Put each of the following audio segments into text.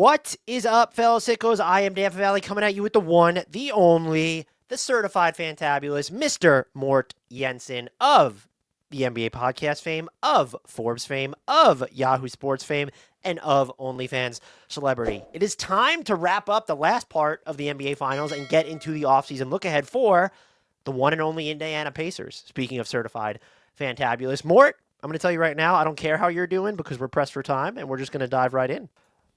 What is up, fellow sickos? I am Dan Valley coming at you with the one, the only, the certified fantabulous Mr. Mort Jensen of the NBA podcast fame, of Forbes fame, of Yahoo Sports fame, and of OnlyFans celebrity. It is time to wrap up the last part of the NBA Finals and get into the offseason look ahead for the one and only Indiana Pacers. Speaking of certified fantabulous, Mort, I'm going to tell you right now, I don't care how you're doing because we're pressed for time, and we're just going to dive right in.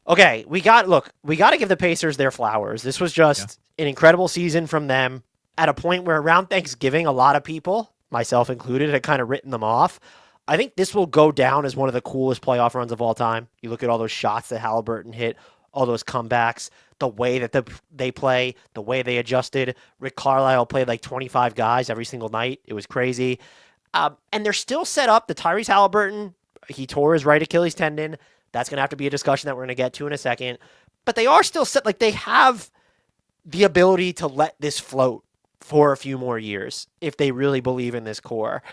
Okay, we got to give the Pacers their flowers. This was just an incredible season from them at a point where around Thanksgiving, a lot of people, myself included, had kind of written them off. I think this will go down as one of the coolest playoff runs of all time. You look at all those shots that Haliburton hit, all those comebacks, the way that they play, the way they adjusted. Rick Carlisle played like 25 guys every single night. It was crazy. And they're still set up. The Tyrese Haliburton, he tore his right Achilles tendon. That's going to have to be a discussion that we're going to get to in a second. But they are still set. Like, they have the ability to let this float for a few more years if they really believe in this core.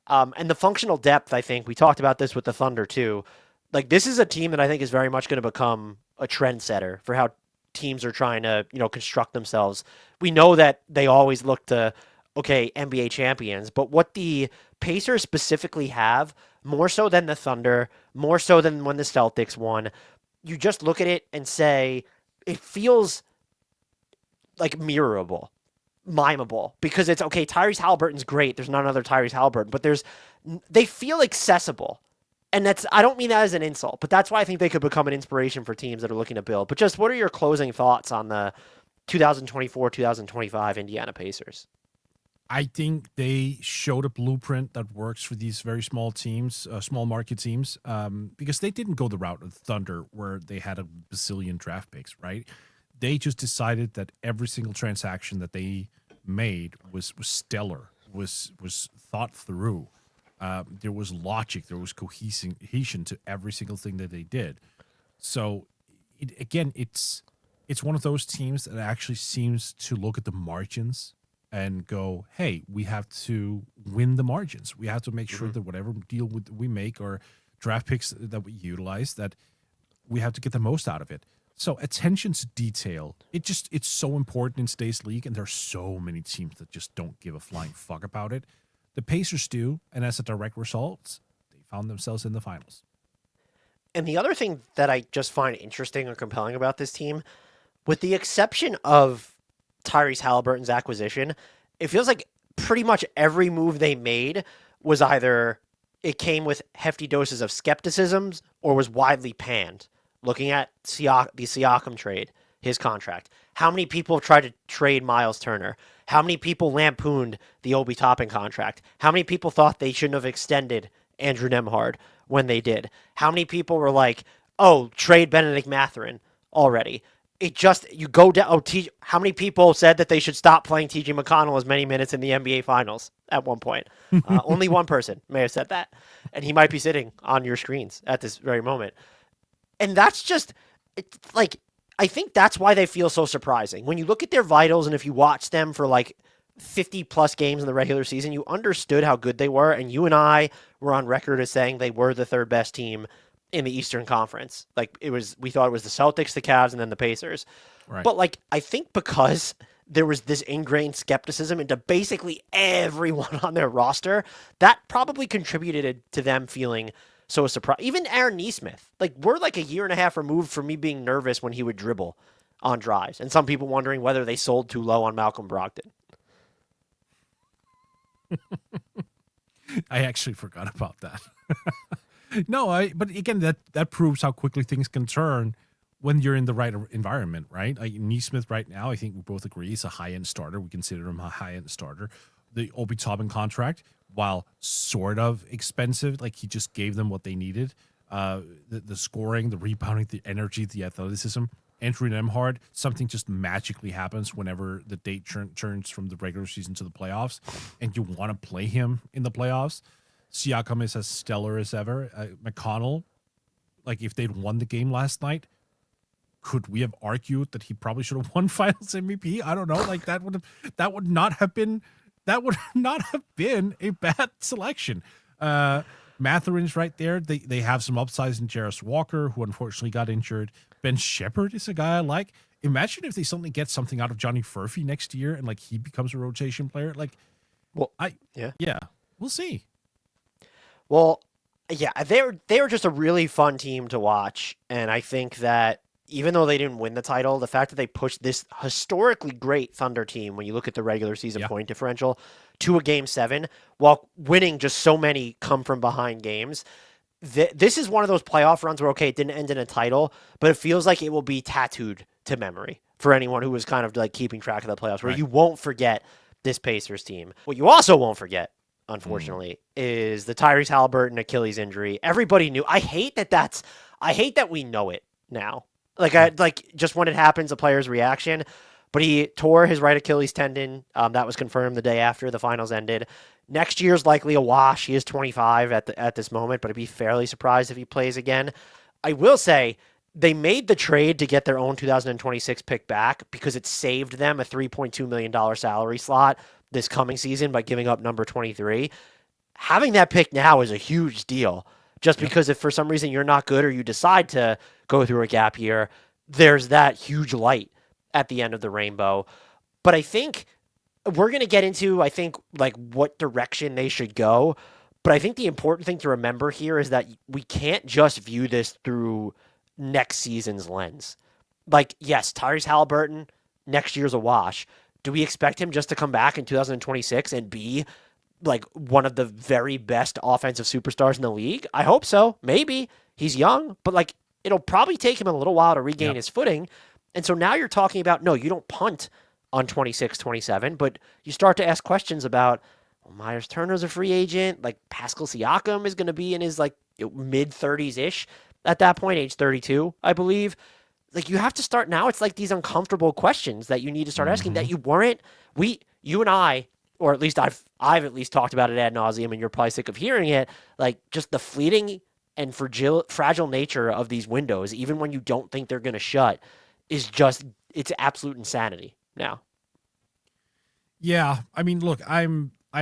And the functional depth, I think, we talked about this with the Thunder too. Like, this is a team that I think is very much going to become a trendsetter for how teams are trying to, construct themselves. We know that they always look to, NBA champions, but what the Pacers specifically have, more so than the Thunder, more so than when the Celtics won, you just look at it and say, it feels like mirrorable, mimeable, because it's, Tyrese Haliburton's great. There's not another Tyrese Haliburton, but they feel accessible. And I don't mean that as an insult, but that's why I think they could become an inspiration for teams that are looking to build. But just what are your closing thoughts on the 2024-2025 Indiana Pacers? I think they showed a blueprint that works for these very small teams, small market teams, because they didn't go the route of Thunder where they had a bazillion draft picks, right? They just decided that every single transaction that they made was stellar, was thought through. There was logic, there was cohesion to every single thing that they did. So, it's one of those teams that actually seems to look at the margins and go, hey, we have to win the margins. We have to make sure that whatever deal we make or draft picks that we utilize, that we have to get the most out of it. So attention to detail, it's so important in today's league, and there are so many teams that just don't give a flying fuck about it. The Pacers do, and as a direct result, they found themselves in the finals. And the other thing that I just find interesting or compelling about this team, with the exception of Tyrese Haliburton's acquisition, it feels like pretty much every move they made was either it came with hefty doses of skepticism or was widely panned. Looking at the Siakam trade, his contract, how many people have tried to trade Myles Turner? How many people lampooned the Obi Toppin contract? How many people thought they shouldn't have extended Andrew Nembhard when they did? How many people were like, oh, trade Bennedict Mathurin already? You go down. How many people said that they should stop playing TJ McConnell as many minutes in the NBA Finals at one point? Only one person may have said that, and he might be sitting on your screens at this very moment. And that's just, I think that's why they feel so surprising. When you look at their vitals, and if you watch them for 50-plus games in the regular season, you understood how good they were, and you and I were on record as saying they were the third best team in the Eastern Conference. We thought it was the Celtics, the Cavs, and then the Pacers. Right. But I think because there was this ingrained skepticism into basically everyone on their roster, that probably contributed to them feeling so surprised. Even Aaron Nesmith, we're a year and a half removed from me being nervous when he would dribble on drives, and some people wondering whether they sold too low on Malcolm Brogdon. I actually forgot about that. No, but again, that proves how quickly things can turn when you're in the right environment, right? Nesmith right now, I think we both agree, is a high-end starter. We consider him a high-end starter. The Obi Toppin contract, while sort of expensive, he just gave them what they needed. The scoring, the rebounding, the energy, the athleticism. Andrew Nembhard, something just magically happens whenever the date turns from the regular season to the playoffs, and you want to play him in the playoffs. Siakam is as stellar as ever. McConnell, if they'd won the game last night, could we have argued that he probably should have won Finals MVP? I don't know. That would not have been a bad selection. Mathurin's right there. They have some upsides in Jarris Walker, who unfortunately got injured. Ben Shepherd is a guy I like. Imagine if they suddenly get something out of Johnny Furphy next year and like he becomes a rotation player. Like, Well, yeah, we'll see. Well, yeah, they were just a really fun team to watch, and I think that even though they didn't win the title, the fact that they pushed this historically great Thunder team, when you look at the regular season point differential, to a Game 7, while winning just so many come from behind games, this is one of those playoff runs where, okay, it didn't end in a title, but it feels like it will be tattooed to memory for anyone who was kind of like keeping track of the playoffs, where you won't forget this Pacers team. What you also won't forget, unfortunately, is the Tyrese Haliburton Achilles injury. Everybody knew. I hate that we know it now. Like just when it happens, a player's reaction. But he tore his right Achilles tendon. That was confirmed the day after the finals ended. Next year's likely a wash. He is 25 at this moment, but I'd be fairly surprised if he plays again. I will say they made the trade to get their own 2026 pick back because it saved them a $3.2 million salary slot this coming season by giving up number 23. Having that pick now is a huge deal. Just because if for some reason you're not good or you decide to go through a gap year, there's that huge light at the end of the rainbow. But I think we're going to get into, like what direction they should go. But I think the important thing to remember here is that we can't just view this through next season's lens. Like, yes, Tyrese Haliburton, next year's a wash. Do we expect him just to come back in 2026 and be like one of the very best offensive superstars in the league? I hope so. Maybe. He's young, but like it'll probably take him a little while to regain his footing. And so now you're talking about, no, you don't punt on 26, 27, but you start to ask questions about, well, Myles Turner's a free agent. Like Pascal Siakam is going to be in his like mid 30s-ish at that point, age 32, I believe. Like you have to start now. It's like these uncomfortable questions that you need to start asking that you and I, or at least I've at least talked about it ad nauseum, and you're probably sick of hearing it. Like just the fleeting and fragile nature of these windows, even when you don't think they're going to shut, is just, it's absolute insanity now. Yeah, I mean, look, I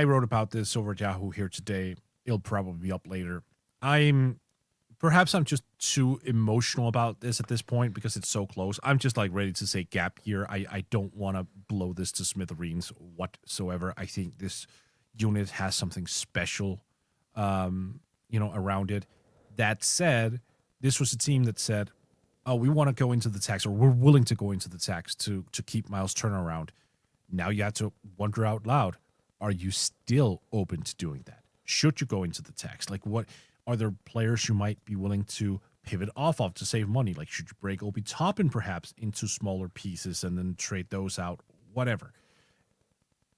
wrote about this over at Yahoo here today. It'll probably be up later. Perhaps I'm just too emotional about this at this point because it's so close. I'm just like ready to say gap year. I don't want to blow this to smithereens whatsoever. I think this unit has something special, around it. That said, this was a team that said, oh, we want to go into the tax, or we're willing to go into the tax to keep Myles Turner around. Now you have to wonder out loud, are you still open to doing that? Should you go into the tax? Like, what are there players you might be willing to pivot off of to save money? Like, should you break Obi Toppin perhaps into smaller pieces and then trade those out? Whatever.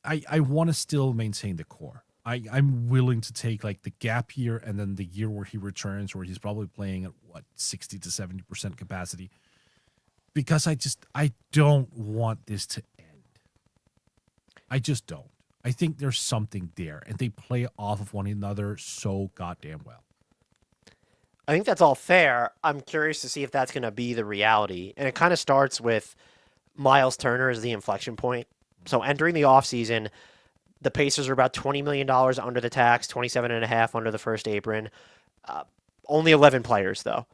I want to still maintain the core. I'm willing to take like the gap year and then the year where he returns, where he's probably playing at 60 to 70% capacity, because I don't want this to end. I just don't. I think there's something there, and they play off of one another so goddamn well. I think that's all fair. I'm curious to see if that's going to be the reality. And it kind of starts with Myles Turner as the inflection point. So entering the offseason, the Pacers are about $20 million under the tax, 27.5 under the first apron. Only 11 players, though.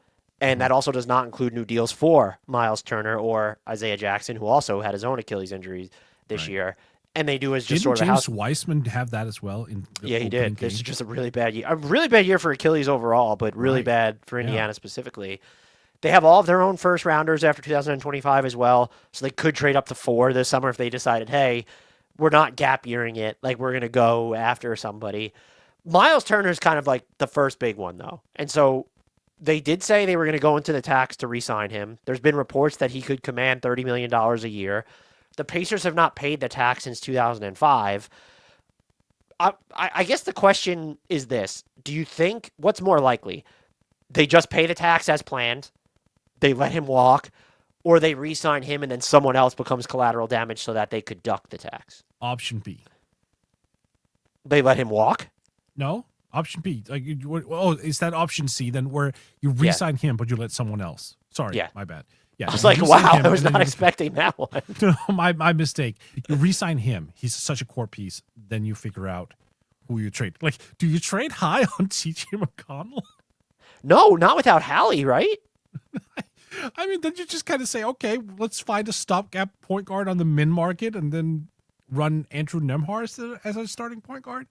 And that also does not include new deals for Myles Turner or Isaiah Jackson, who also had his own Achilles injury this year. And they do as just Didn't sort of James Weissman have that as well? Yeah, he did. This is just a really bad year. A really bad year for Achilles overall, but really bad for Indiana specifically. They have all of their own first rounders after 2025 as well, so they could trade up to 4 this summer if they decided, hey, we're not gap yearing it, like we're going to go after somebody. Myles Turner is kind of like the first big one, though. And so they did say they were going to go into the tax to re-sign him. There's been reports that he could command $30 million a year. The Pacers have not paid the tax since 2005. I guess the question is this. Do you think, what's more likely? They just pay the tax as planned, they let him walk, or they re-sign him and then someone else becomes collateral damage so that they could duck the tax? Option B. They let him walk? No. Option B. Is that option C then, where you re-sign him but you let someone else? Sorry, my bad. Yeah, I was like, wow, I was not expecting that one. No, my mistake. You re-sign him. He's such a core piece. Then you figure out who you trade. Like, do you trade high on TJ McConnell? No, not without Hallie, right? I mean, then you just kind of say, okay, let's find a stopgap point guard on the min market and then run Andrew Nembhard as a starting point guard.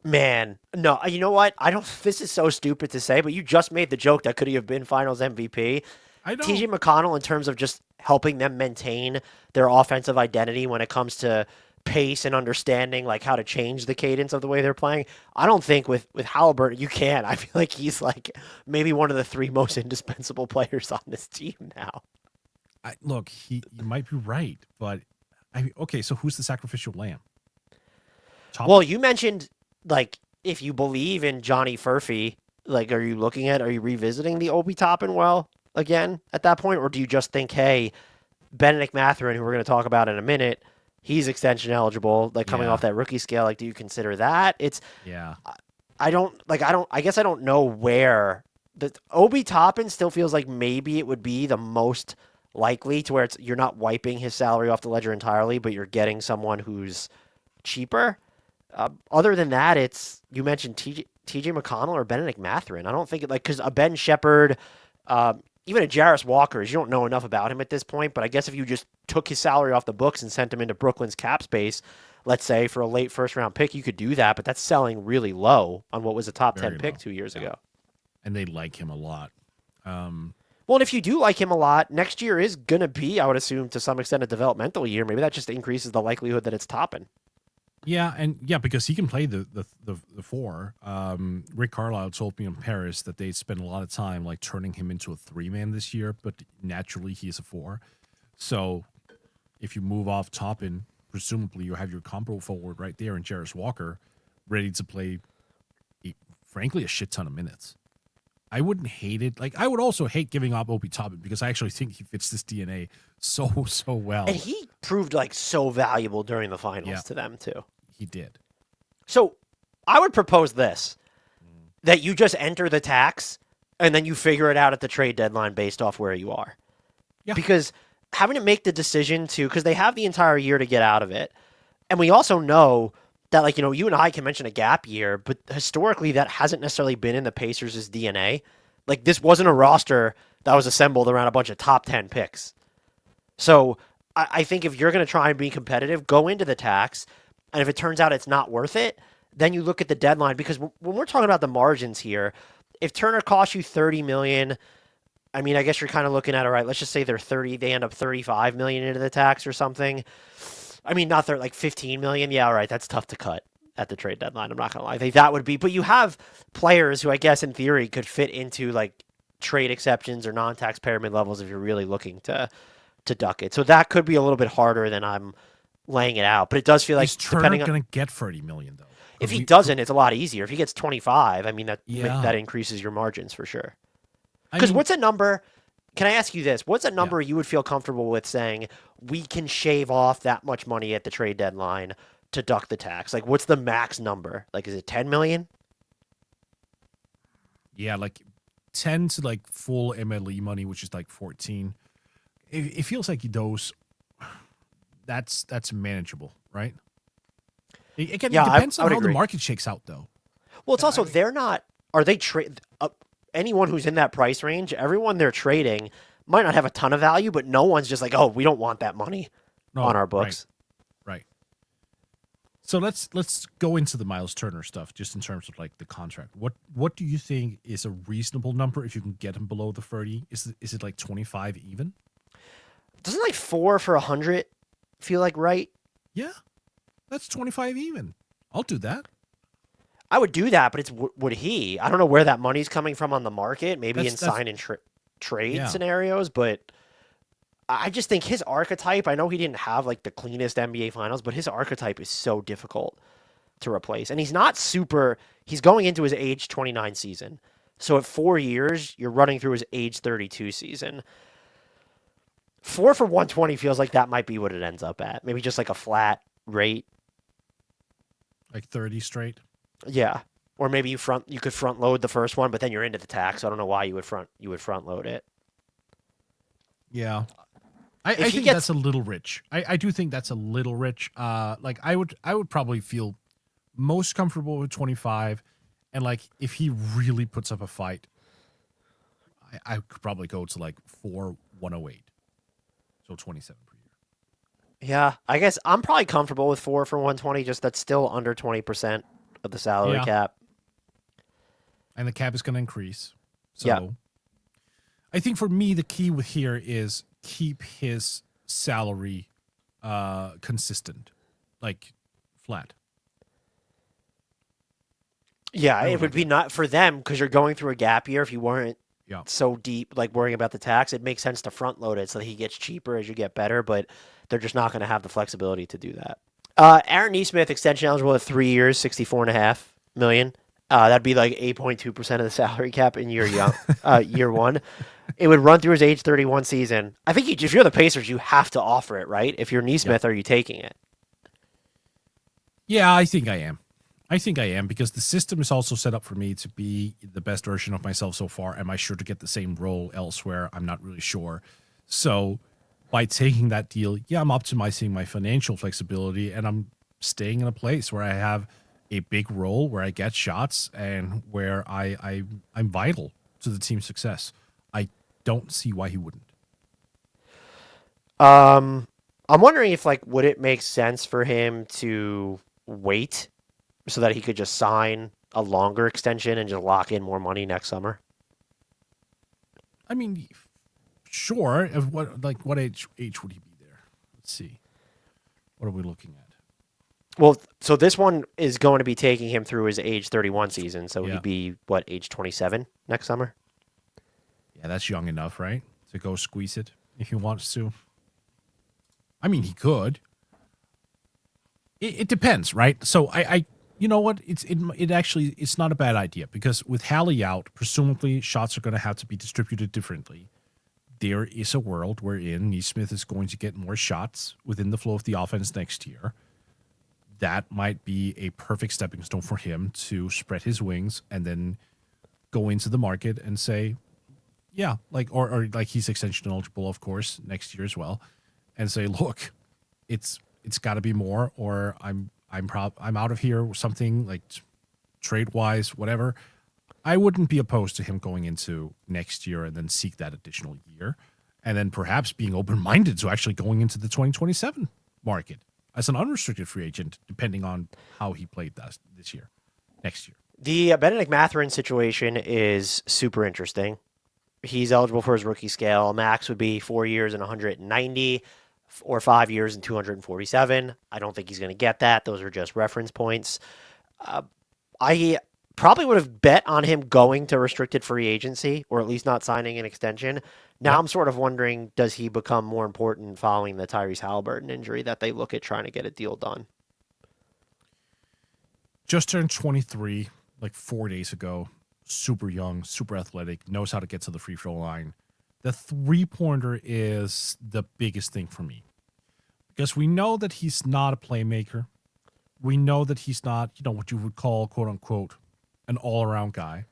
Man, no, you know what? I don't. This is so stupid to say, but you just made the joke that could he have been Finals MVP. I know. TJ McConnell, in terms of just helping them maintain their offensive identity when it comes to pace and understanding like how to change the cadence of the way they're playing. I don't think with Haliburton you can. I feel like he's like maybe one of the 3 most indispensable players on this team now. Look, you might be right, but okay. So who's the sacrificial lamb? Well, you mentioned like if you believe in Johnny Furphy, like are you revisiting the Obi Toppin well again at that point, or do you just think, hey, Bennedict Mathurin, who we're going to talk about in a minute, he's extension eligible, like coming off that rookie scale. Like, do you consider that? I guess I don't know where the Obi Toppin still feels like maybe it would be the most likely to where you're not wiping his salary off the ledger entirely, but you're getting someone who's cheaper. Other than that, you mentioned TJ McConnell or Bennedict Mathurin. I don't think because a Ben Shepherd, even a Jarris Walker, you don't know enough about him at this point, but I guess if you just took his salary off the books and sent him into Brooklyn's cap space, let's say for a late first-round pick, you could do that, but that's selling really low on what was a top 10 pick 2 years ago. And they like him a lot. Well, and if you do like him a lot, next year is going to be, I would assume, to some extent, a developmental year. Maybe that just increases the likelihood that it's Toppin. Yeah, because he can play the 4. Rick Carlisle told me in Paris that they spent a lot of time like turning him into a 3-man this year, but naturally he is a 4. So if you move off Toppin, presumably you have your combo forward right there in Jarris Walker, ready to play, frankly, a shit ton of minutes. I wouldn't hate it. Like, I would also hate giving up Obi Toppin because I actually think he fits this DNA so well. And he proved like so valuable during the finals to them too. He did. So I would propose this, that you just enter the tax and then you figure it out at the trade deadline based off where you are. Yeah. Because having to make the decision because they have the entire year to get out of it. And we also know that, like, you and I can mention a gap year, but historically that hasn't necessarily been in the Pacers' DNA. Like, this wasn't a roster that was assembled around a bunch of top 10 picks. So I think if you're going to try and be competitive, go into the tax. And if it turns out it's not worth it, then you look at the deadline. Because when we're talking about the margins here, if Turner costs you $30 million, I mean, I guess you're kind of looking at, all right, let's just say they end up $35 million into the tax or something. I mean, not like $15 million. Yeah, all right, that's tough to cut at the trade deadline. I'm not going to lie. I think that would be, but you have players who I guess in theory could fit into like trade exceptions or non-taxpayer mid-levels if you're really looking to duck it. So that could be a little bit harder than I'm laying it out, but it does feel like Turner going to get $30 million though? If he doesn't, it's a lot easier. If he gets 25, I mean that increases your margins for sure. Because what's a number? Can I ask you this? What's a number you would feel comfortable with saying we can shave off that much money at the trade deadline to duck the tax? Like, what's the max number? Like, is it 10 million? Yeah, like 10 to like full MLE money, which is like 14. It feels like those. That's manageable, right? It depends on how the market shakes out, though. Well, it's also they're not. Are they trade? Anyone who's in that price range, everyone they're trading might not have a ton of value, but no one's just like, oh, we don't want that money on our books. Right. So let's go into the Myles Turner stuff, just in terms of like the contract. What do you think is a reasonable number if you can get him below the 30? Is it like 25 even? Doesn't like 4 for 100 feel like right? Yeah, that's 25 even. I'll do that. I would do that, but it's would he? I don't know where that money's coming from on the market. Maybe in sign and trade scenarios, but I just think his archetype. I know he didn't have like the cleanest NBA Finals, but his archetype is so difficult to replace, and he's not super. He's going into his age 29 season, so at 4 years, you're running through his age 32 season. 4 for 120 feels like that might be what it ends up at. Maybe just like a flat rate, like 30 straight. Yeah, or maybe you could front load the first one, but then you're into the tax. So I don't know why you would front load it. Yeah, I think that's a little rich. I do think that's a little rich. Like I would probably feel most comfortable with 25, and like if he really puts up a fight, I could probably go to like 4,108, so 27 per year. Yeah, I guess I'm probably comfortable with 4 for 120. Just that's still under 20% of the salary cap. And the cap is going to increase. So yeah. I think for me, the key with here is keep his salary consistent, like flat. Yeah, it would be not for them because you're going through a gap year. If you weren't so deep, like worrying about the tax, it makes sense to front load it so that he gets cheaper as you get better, but they're just not going to have the flexibility to do that. Aaron Nesmith, extension eligible at 3 years, $64.5 million. That'd be like 8.2% of the salary cap in year one. It would run through his age 31 season. I think if you're the Pacers, you have to offer it, right? If you're Nesmith, are you taking it? Yeah, I think I am. Because the system is also set up for me to be the best version of myself so far. Am I sure to get the same role elsewhere? I'm not really sure. So by taking that deal, I'm optimizing my financial flexibility, and I'm staying in a place where I have a big role, where I get shots, and where I'm vital to the team's success. I don't see why he wouldn't. I'm wondering if would it make sense for him to wait so that he could just sign a longer extension and just lock in more money next summer? I mean, sure. What age would he be there? Let's see. What are we looking at? Well, so this one is going to be taking him through his age 31 season, so he'd be, age 27 next summer? Yeah, that's young enough, right? To go squeeze it if he wants to. I mean, he could. It depends, right? So you know what? It's not a bad idea, because with Hallie out, presumably shots are going to have to be distributed differently. There is a world wherein Nesmith is going to get more shots within the flow of the offense next year. That might be a perfect stepping stone for him to spread his wings and then go into the market and say, or he's extension eligible, of course, next year as well, and say, look, it's got to be more, or I'm out of here, something like trade wise, whatever. I wouldn't be opposed to him going into next year and then seek that additional year, and then perhaps being open-minded to actually going into the 2027 market as an unrestricted free agent, depending on how he played next year. The Bennedict Mathurin situation is super interesting. He's eligible for his rookie scale. Max would be 4 years and 190, or 5 years and 247. I don't think he's going to get that. Those are just reference points. I probably would have bet on him going to restricted free agency, or at least not signing an extension. Now I'm sort of wondering, does he become more important following the Tyrese Haliburton injury, that they look at trying to get a deal done? Just turned 23 like 4 days ago. Super young, super athletic, knows how to get to the free throw line. The three-pointer is the biggest thing for me, because we know that he's not a playmaker. We know that he's not, what you would call, quote unquote, an all-around guy.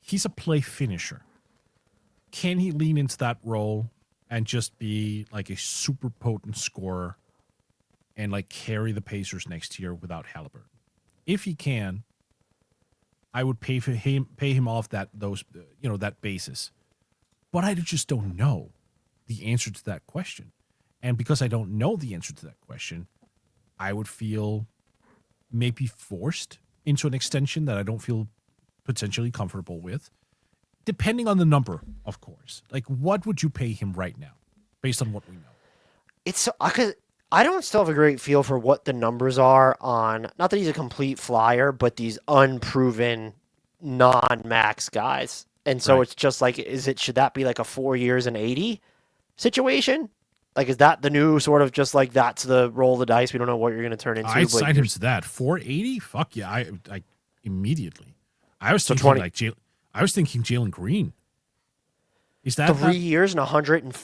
He's a play finisher. Can he lean into that role and just be like a super potent scorer and carry the Pacers next year without Haliburton? If he can, I would pay him off that basis. But I just don't know the answer to that question. And because I don't know the answer to that question, I would feel maybe forced into an extension that I don't feel potentially comfortable with, depending on the number, of course. What would you pay him right now, based on what we know? It's because I don't still have a great feel for what the numbers are on, not that he's a complete flyer, but these unproven non-max guys. And so it's just should that be like a 4 years and 80 situation? Is that the new sort of just that's the roll of the dice? We don't know what you're going to turn into. I'd sign him to that. 480? Fuck yeah. I immediately. I was thinking I was thinking Jalen Green. Is that 3 years and 100 and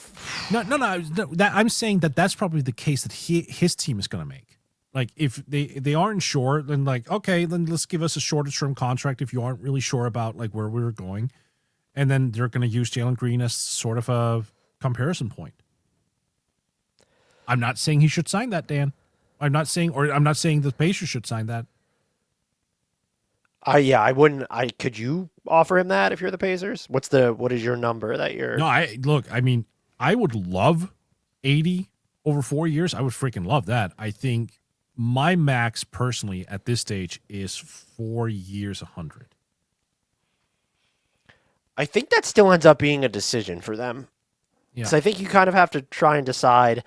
No. I'm saying that's probably the case that his team is going to make. If they aren't sure, then okay, then let's give us a shorter term contract if you aren't really sure about where we're going. And then they're going to use Jalen Green as sort of a comparison point. I'm not saying he should sign that, Dan. I'm not saying the Pacers should sign that. I wouldn't. Could you offer him that if you're the Pacers? What is your number that you're? No, I would love 80 over 4 years. I would freaking love that. I think my max personally at this stage is 4 years, 100. I think that still ends up being a decision for them. Yeah. So I think you kind of have to try and decide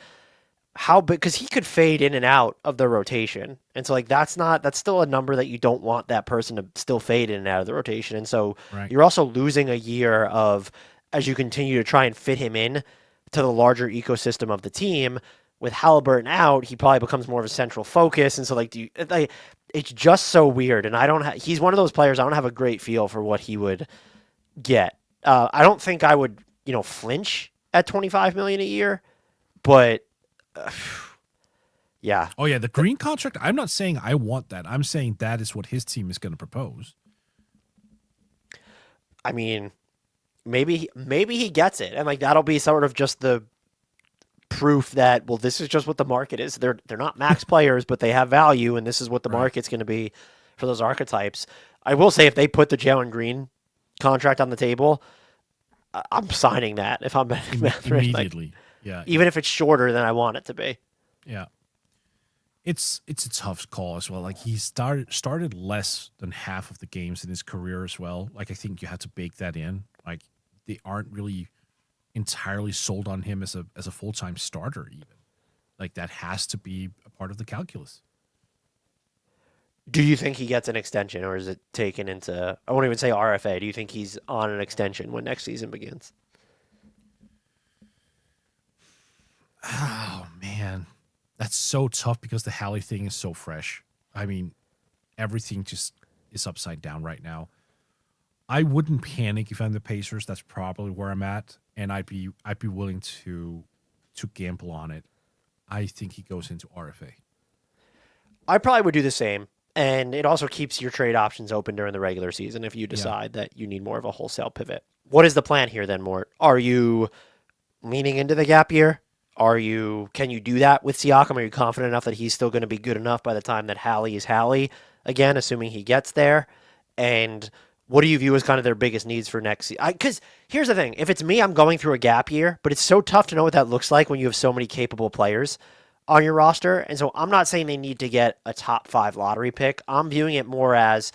how big, because he could fade in and out of the rotation. And so like that's still a number that you don't want that person to still fade in and out of the rotation. And so you're also losing a year of, as you continue to try and fit him in to the larger ecosystem of the team. With Haliburton out, he probably becomes more of a central focus. And so it's just so weird. And he's one of those players, I don't have a great feel for what he would get. I don't think I would, flinch at $25 million a year, but yeah. Oh yeah, the Green contract. I'm not saying I want that. I'm saying that is what his team is going to propose. I mean, maybe he gets it, and like that'll be sort of just the proof that this is just what the market is. They're not max players, but they have value, and this is what the market's going to be for those archetypes. I will say, if they put the Jalen Green contract on the table, I'm signing that if I'm Mathurin. Immediately. Yeah. Even if it's shorter than I want it to be. Yeah. It's a tough call as well. Like he started less than half of the games in his career as well. Like I think you have to bake that in. Like they aren't really entirely sold on him as a full-time starter even. Like that has to be a part of the calculus. Do you think he gets an extension, or is it taken into, I won't even say RFA. Do you think he's on an extension when next season begins? Oh, man. That's so tough because the Hallie thing is so fresh. I mean, everything just is upside down right now. I wouldn't panic if I'm the Pacers. That's probably where I'm at, and I'd be willing to gamble on it. I think he goes into RFA. I probably would do the same, and it also keeps your trade options open during the regular season if you decide that you need more of a wholesale pivot. What is the plan here then, Mort? Are you leaning into the gap year? Can you do that with Siakam? Are you confident enough that he's still going to be good enough by the time that Hallie is Hallie again, assuming he gets there? And what do you view as kind of their biggest needs for next season? Because here's the thing. If it's me, I'm going through a gap year, but it's so tough to know what that looks like when you have so many capable players on your roster. And so I'm not saying they need to get a top 5 lottery pick. I'm viewing it more as,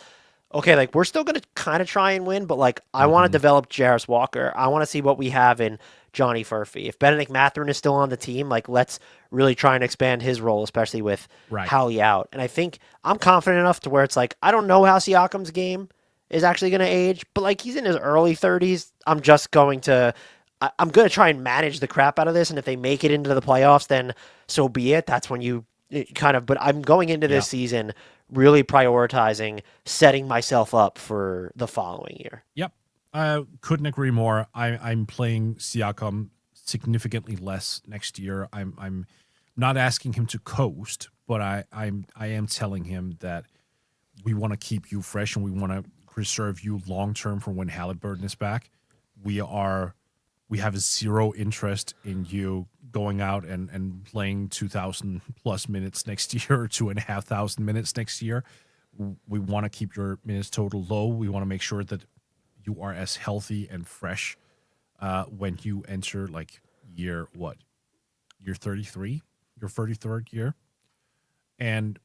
okay, like we're still going to kind of try and win, but like I want to develop Jarris Walker. I want to see what we have in Johnny Furphy. If Bennedict Mathurin is still on the team, like let's really try and expand his role, especially with Hallie out. And I think I'm confident enough to where it's like, I don't know how Siakam's game is actually going to age, but like he's in his early 30s. I'm going to try and manage the crap out of this. And if they make it into the playoffs, then so be it. That's when you but I'm going into this season really prioritizing setting myself up for the following year. Yep. Couldn't agree more. I'm playing Siakam significantly less next year. I'm not asking him to coast, but I am telling him that we want to keep you fresh and we want to preserve you long term for when Haliburton is back. We have zero interest in you going out and playing 2,000 plus minutes next year or 2,500 minutes next year. We want to keep your minutes total low. We want to make sure that you are as healthy and fresh when you enter like year 33, your 33rd year. And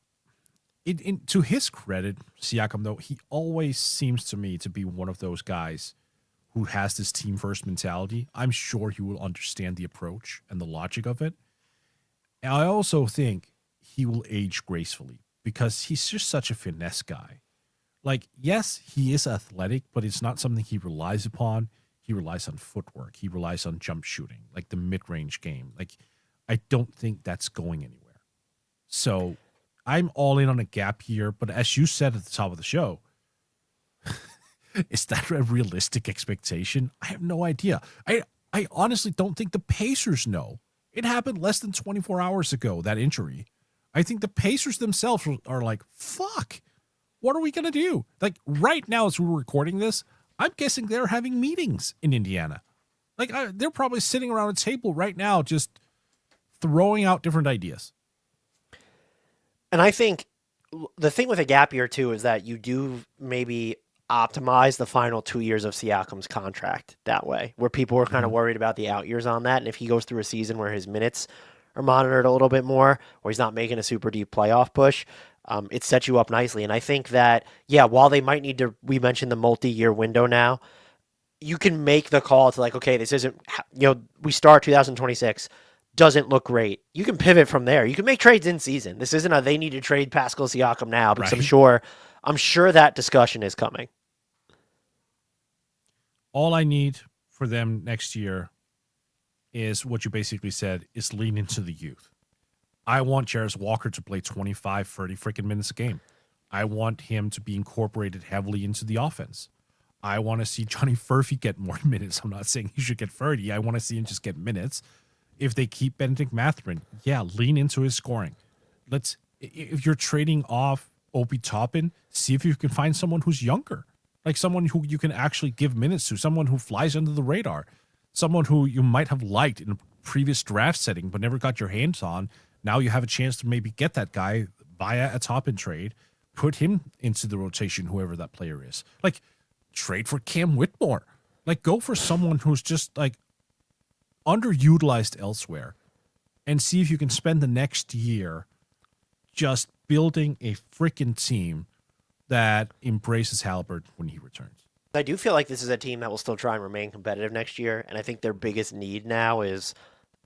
to his credit, Siakam, though, he always seems to me to be one of those guys who has this team first mentality. I'm sure he will understand the approach and the logic of it. And I also think he will age gracefully because he's just such a finesse guy. Like, yes, he is athletic, but it's not something he relies upon. He relies on footwork. He relies on jump shooting, like the mid-range game. Like, I don't think that's going anywhere. So I'm all in on a gap year, but as you said at the top of the show, is that a realistic expectation? I have no idea. I honestly don't think the Pacers know. It happened less than 24 hours ago, that injury. I think the Pacers themselves are like, fuck. What are we going to do? Like right now, as we're recording this, I'm guessing they're having meetings in Indiana. Like they're probably sitting around a table right now, just throwing out different ideas. And I think the thing with a gap year too is that you do maybe optimize the final 2 years of Siakam's contract that way, where people were kind of worried about the out years on that. And if he goes through a season where his minutes are monitored a little bit more, or he's not making a super deep playoff push, it sets you up nicely. And I think that, yeah, while they might need to, we mentioned the multi-year window now, you can make the call to like, okay, this isn't, we start 2026, doesn't look great. You can pivot from there. You can make trades in season. This isn't a they need to trade Pascal Siakam now, because Right. I'm sure that discussion is coming. All I need for them next year is what you basically said, is lean into the youth. I want Jarris Walker to play 25, 30 freaking minutes a game. I want him to be incorporated heavily into the offense. I want to see Johnny Furphy get more minutes. I'm not saying he should get 30. I want to see him just get minutes. If they keep Bennedict Mathurin, yeah, lean into his scoring. If you're trading off Obi Toppin, see if you can find someone who's younger, like someone who you can actually give minutes to, someone who flies under the radar, someone who you might have liked in a previous draft setting but never got your hands on. Now you have a chance to maybe get that guy via a Toppin trade, put him into the rotation, whoever that player is. Like, trade for Cam Whitmore. Like, go for someone who's just like underutilized elsewhere, and see if you can spend the next year just building a freaking team that embraces Haliburton when he returns. I do feel like this is a team that will still try and remain competitive next year, and I think their biggest need now is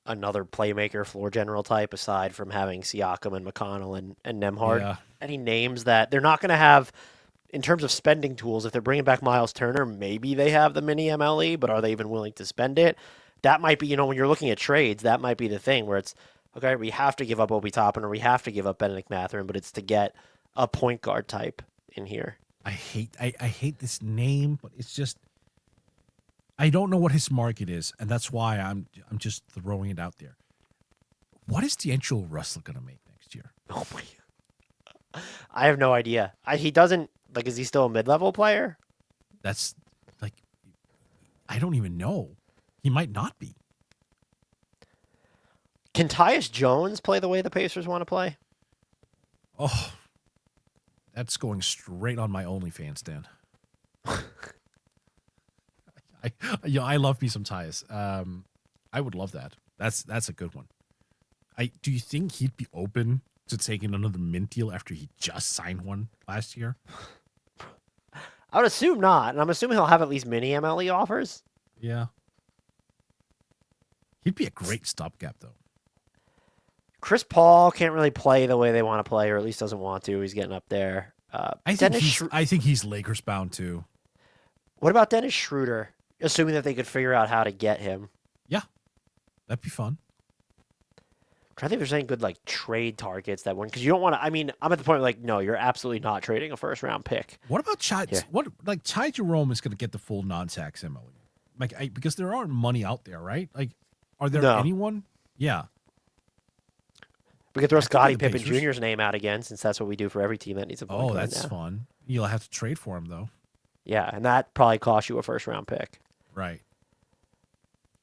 another playmaker, floor general type, aside from having Siakam and McConnell and Nemhard. Yeah. Any names that they're not going to have in terms of spending tools. If they're bringing back Myles Turner, maybe they have the mini MLE, but are they even willing to spend it? That might be, when you're looking at trades, that might be the thing where it's, okay, we have to give up Obi Toppin or we have to give up Bennedict Mathurin, but it's to get a point guard type in here. I hate this name, but it's just, I don't know what his market is, and that's why I'm just throwing it out there. What is D'Angelo Russell going to make next year? Oh my God. I have no idea. He doesn't, like, is he still a mid-level player? That's, like, I don't even know. He might not be. Can Tyus Jones play the way the Pacers want to play? Oh, that's going straight on my OnlyFans, Dan. I love me some Tyus. I would love that. That's a good one. Do you think he'd be open to taking another mint deal after he just signed one last year? I would assume not, and I'm assuming he'll have at least mini MLE offers. Yeah. He'd be a great stopgap, though. Chris Paul can't really play the way they want to play, or at least doesn't want to. He's getting up there. I think he's Lakers bound too. What about Dennis Schroeder? Assuming that they could figure out how to get him. Yeah, that'd be fun. I'm trying to think if there's any good like trade targets that one, because you don't want to. I mean, I'm at the point where, like, no, you're absolutely not trading a first round pick. What about Ty? Ty Jerome is going to get the full non-tax MLE, because there aren't money out there, right? Like, are there anyone? Yeah. We could throw Scottie Pippen Jr.'s name out again, since that's what we do for every team that needs a point guard. Oh, that's fun. You'll have to trade for him, though. Yeah, and that probably costs you a first-round pick. Right.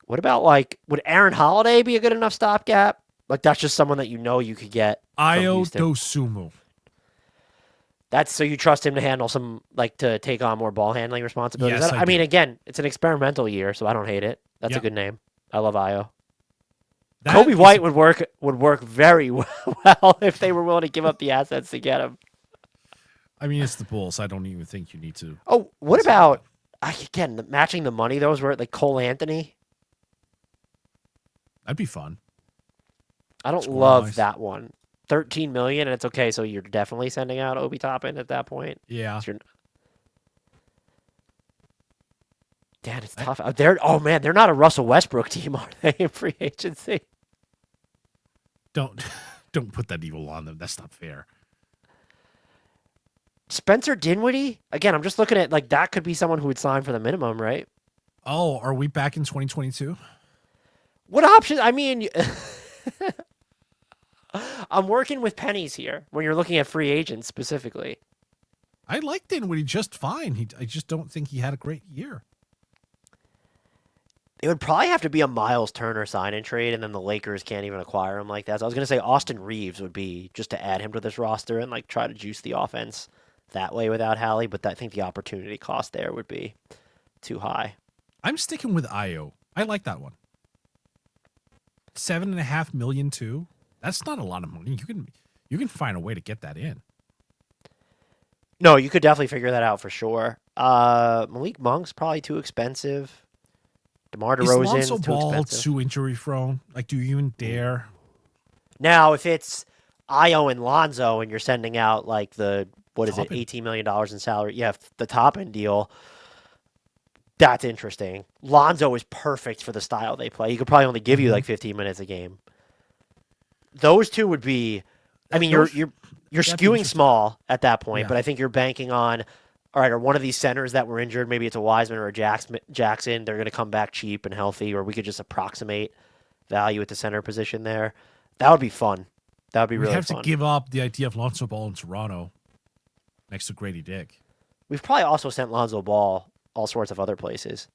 What about, like, would Aaron Holiday be a good enough stopgap? Like, that's just someone that you could get. Ayo Dosunmu. That's so you trust him to handle some, like, to take on more ball handling responsibilities. Yes, I mean, again, it's an experimental year, so I don't hate it. That's a good name. I love Ayo. Kobe White would work very well if they were willing to give up the assets to get him. I mean, it's the Bulls. I don't even think you need to. Oh, what about, again, matching the money? Those were like Cole Anthony. That'd be fun. I don't love that one. $13 million, and it's okay. So you're definitely sending out Obi Toppin at that point. Yeah. Damn, it's tough. Oh man, they're not a Russell Westbrook team, are they, in free agency? Don't put that evil on them. That's not fair. Spencer Dinwiddie? Again, I'm just looking at, like, that could be someone who would sign for the minimum, right? Oh, are we back in 2022? What options? I mean, I'm working with pennies here when you're looking at free agents specifically. I like Dinwiddie just fine. I just don't think he had a great year. It would probably have to be a Myles Turner sign and trade, and then the Lakers can't even acquire him like that. So I was gonna say Austin Reeves would be just to add him to this roster and like try to juice the offense that way without Hallie, but I think the opportunity cost there would be too high. I'm sticking with Io. I like that one. 7.5 million too. That's not a lot of money. You can find a way to get that in. No, you could definitely figure that out for sure. Malik Monk's probably too expensive. DeMar Is DeRozan Lonzo too Ball expensive. too injury prone? Like, do you even dare? Now, if it's Io and Lonzo and you're sending out like what is it, Top end. $18 million in salary? Yeah, the top end deal. That's interesting. Lonzo is perfect for the style they play. He could probably only give you like 15 minutes a game. Those two would be. I mean, you're that'd be skewing interesting. small at that point, Yeah. but I think you're banking on. All right, or one of these centers that were injured, maybe it's a Wiseman or a Jackson. They're going to come back cheap and healthy, or we could just approximate value at the center position there. That would be fun. That would be We really have fun. to give up the idea of Lonzo Ball in Toronto next to Grady Dick. We've probably also sent Lonzo Ball all sorts of other places.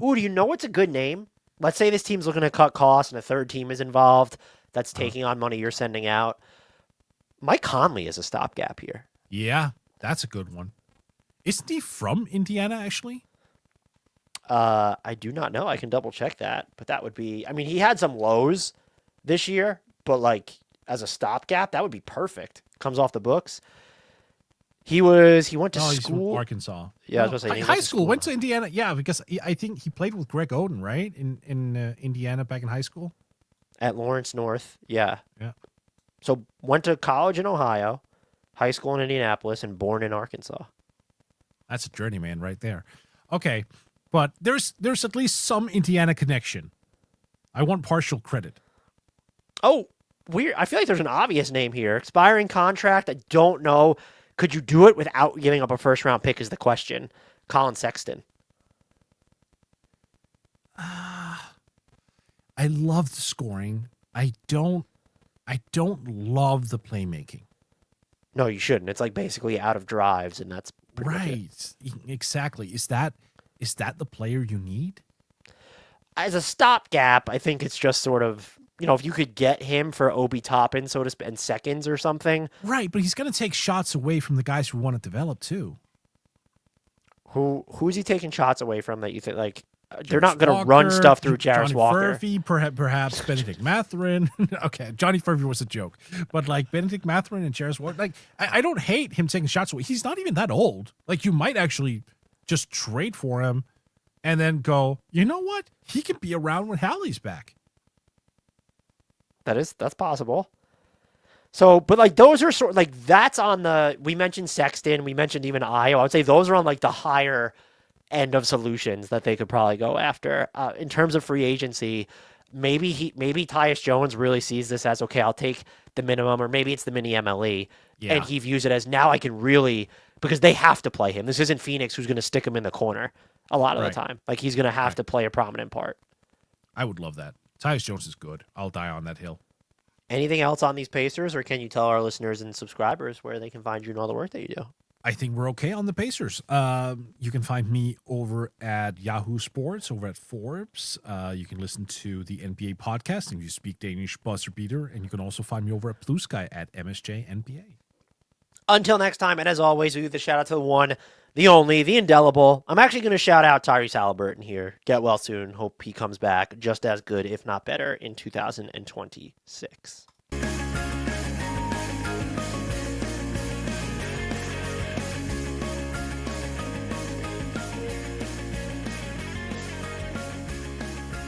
Ooh, do you know what's a good name? Let's say this team's looking to cut costs and a third team is involved that's taking on money you're sending out. Mike Conley is a stopgap here. Yeah, that's a good one. Isn't he from Indiana, actually? I do not know. I can double check that, but that would be. I mean, he had some lows this year, but like as a stopgap, that would be perfect. Comes off the books. He went to He's from school. Arkansas. Yeah, I was gonna say he high went to school. Went to Indiana. Yeah, because I think he played with Greg Oden, right? In Indiana back in high school. At Lawrence North. Yeah. Yeah. So went to college in Ohio, high school in Indianapolis, and born in Arkansas. That's a journeyman right there. Okay, but there's at least some Indiana connection. I want partial credit. Oh, weird. I feel like there's an obvious name here. Expiring contract. I don't know. Could you do it without giving up a first round pick is the question. Colin Sexton. I love the scoring. I don't love the playmaking. No, you shouldn't. It's like basically out of drives, and that's pretty much it. Right. Exactly. Is that the player you need? As a stopgap, I think it's just sort of, if you could get him for Obi Toppin, so to speak, and seconds or something. Right, but he's going to take shots away from the guys who want to develop too. Who's he taking shots away from that you think like they're not Jarvis going to run Walker, stuff through Jarvis Johnny Walker? Furphy, perhaps Bennedict Mathurin. Okay, Johnny Furphy was a joke, but like Bennedict Mathurin and Jarvis Walker, like I don't hate him taking shots away. He's not even that old. Like you might actually just trade for him, and then go. You know what? He can be around when Hallie's back. That's possible. So, but like those are sort of like that's on the. We mentioned Sexton, we mentioned even Io. I would say those are on like the higher end of solutions that they could probably go after. In terms of free agency, maybe Tyus Jones really sees this as okay. I'll take the minimum, or maybe it's the mini MLE, Yeah. and he views it as now I can really because they have to play him. This isn't Phoenix who's going to stick him in the corner a lot of Right. the time. Like he's going to have to play a prominent part. I would love that. Tyus Jones is good. I'll die on that hill. Anything else on these Pacers, or can you tell our listeners and subscribers where they can find you and all the work that you do? I think we're okay on the Pacers. You can find me over at Yahoo Sports, over at Forbes. You can listen to the NBA podcast if you speak Danish, buzzer beater. And you can also find me over at Blue Sky at MSJ NBA. Until next time, and as always, we give the shout out to the one, the only, the indelible. I'm actually going to shout out Tyrese Haliburton here. Get well soon. Hope he comes back just as good, if not better, in 2026.